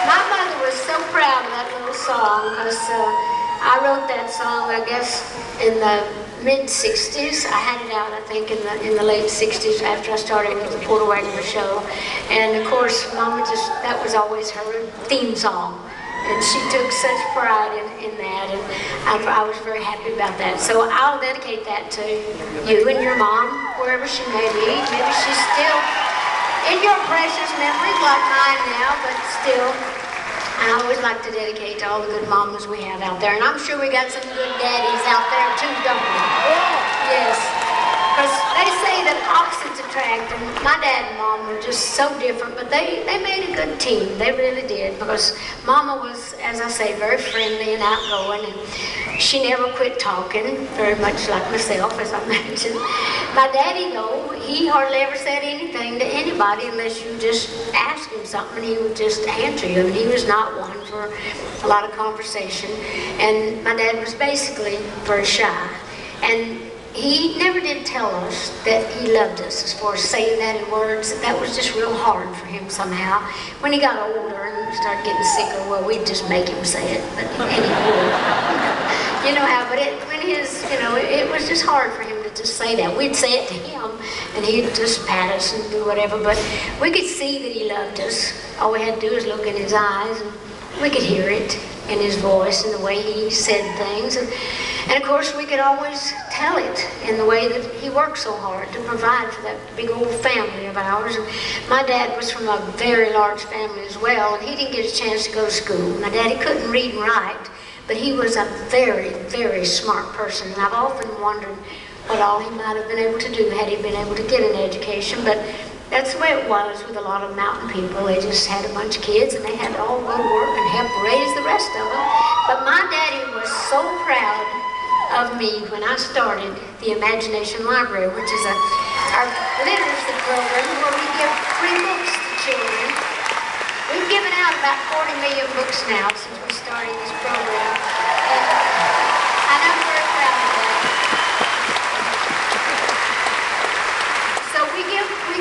My mother was so proud of that little song because I wrote that song, I guess, in the mid-'60s. I had it out, I think, in the late '60s after I started with the Porter Wagoner show. And of course, Mama that was always her theme song. And she took such pride in that, and I was very happy about that. So I'll dedicate that to you and your mom, wherever she may be. Maybe she's still in your precious memories like mine now, but still, I always like to dedicate to all the good mamas we have out there. And I'm sure we got some good daddies out there too, don't we? Yes. Because they say that opposites attract, and my dad and mom were just so different, but they made a good team. They really did, because Mama was, as I say, very friendly and outgoing, and she never quit talking, very much like myself, as I mentioned. My daddy, though, he hardly ever said anything to anybody unless you just asked him something. He would just answer you, and he was not one for a lot of conversation. And my dad was basically very shy. And he never did tell us that he loved us, as far as saying that in words. That was just real hard for him somehow. When he got older and started getting sicker, well, we'd just make him say it, but anyway. You know how, but it was just hard for him to just say that. We'd say it to him, and he'd just pat us and do whatever, but we could see that he loved us. All we had to do was look in his eyes, and we could hear it in his voice and the way he said things. And of course, we could always tell it in the way that he worked so hard to provide for that big old family of ours. And my dad was from a very large family as well, and he didn't get a chance to go to school. My daddy couldn't read and write, but he was a very, very smart person. And I've often wondered what all he might have been able to do had he been able to get an education. But that's the way it was with a lot of mountain people. They just had a bunch of kids, and they had to all go to work and help raise the rest of them. But my daddy was so proud of me when I started the Imagination Library, which is our literacy program where we give free books to children. We've given out about 40 million books now since we started this program. And I'm very proud of that. So we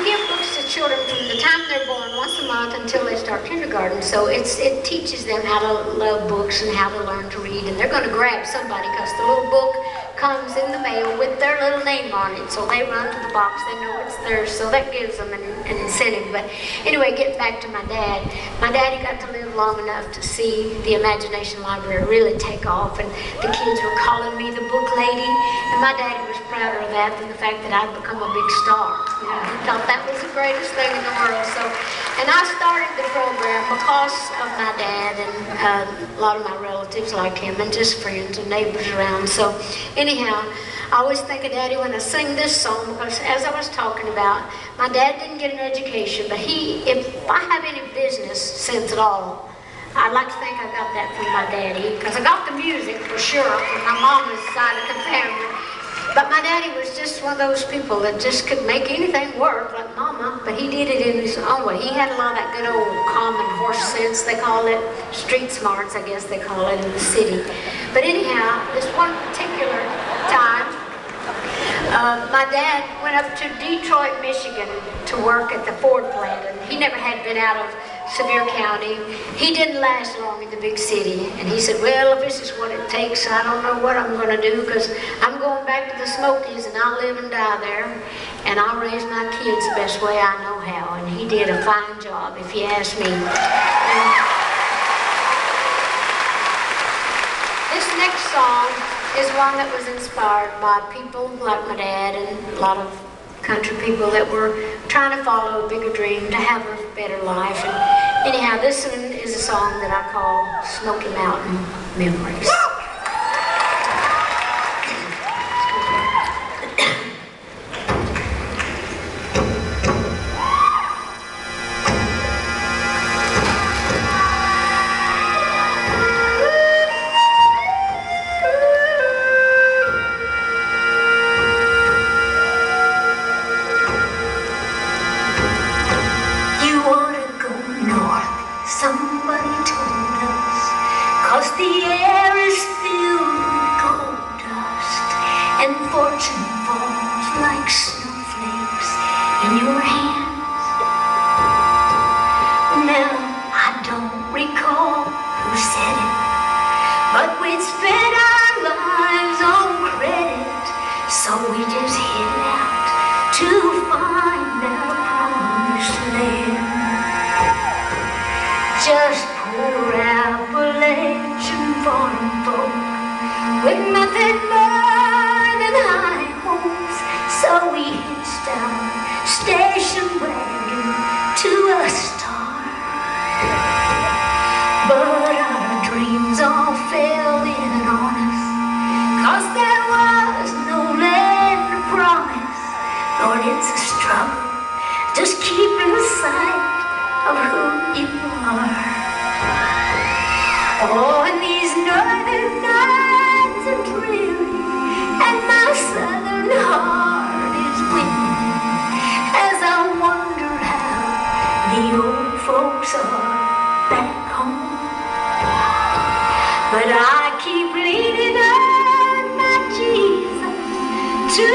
give books to children from the time they're born once a month until they start kindergarten. So it teaches them how to love books and how to learn to read. And they're going to grab somebody because the little book comes in the mail with their little name on it. So they run to the box, they know it's theirs, so that gives them an incentive. But anyway, getting back to my dad. My daddy got to live long enough to see the Imagination Library really take off, and the kids were calling me the book lady, and my daddy was prouder of that than the fact that I'd become a big star. You know, he thought that was the greatest thing in the world. So, and I started the program because of my dad and a lot of my relatives like him, and just friends and neighbors around. So anyhow, I always think of Daddy when I sing this song, because as I was talking about, my dad didn't get an education, but if I have any business sense at all, I'd like to think I got that from my daddy, because I got the music for sure from my mama's side of the family. But my daddy was just one of those people that just could make anything work like Mama, but he did it in his own way. He had a lot of that good old common horse sense, they call it, street smarts, I guess they call it in the city. But anyhow, this one particular time, my dad went up to Detroit, Michigan to work at the Ford plant, and he never had been out of Sevier County. He didn't last long in the big city, and he said, well, if this is what it takes, I don't know what I'm going to do, because I'm going back to the Smokies, and I'll live and die there, and I'll raise my kids the best way I know how. And he did a fine job, if you ask me. And this next song is one that was inspired by people like my dad and a lot of country people that were trying to follow a bigger dream, to have a better life. And anyhow, this one is a song that I call Smoky Mountain Memories. just poor Appalachian farm folk with nothing more than high hopes. So we hitched our station wagon to a star, but our dreams all fell in on us, 'cause there was no land to promise. Lord, it's a struggle just keeping sight of who you are. Oh, and these northern nights are dreary, and my southern heart is weary, as I wonder how the old folks are back home. But I keep leaning on my Jesus to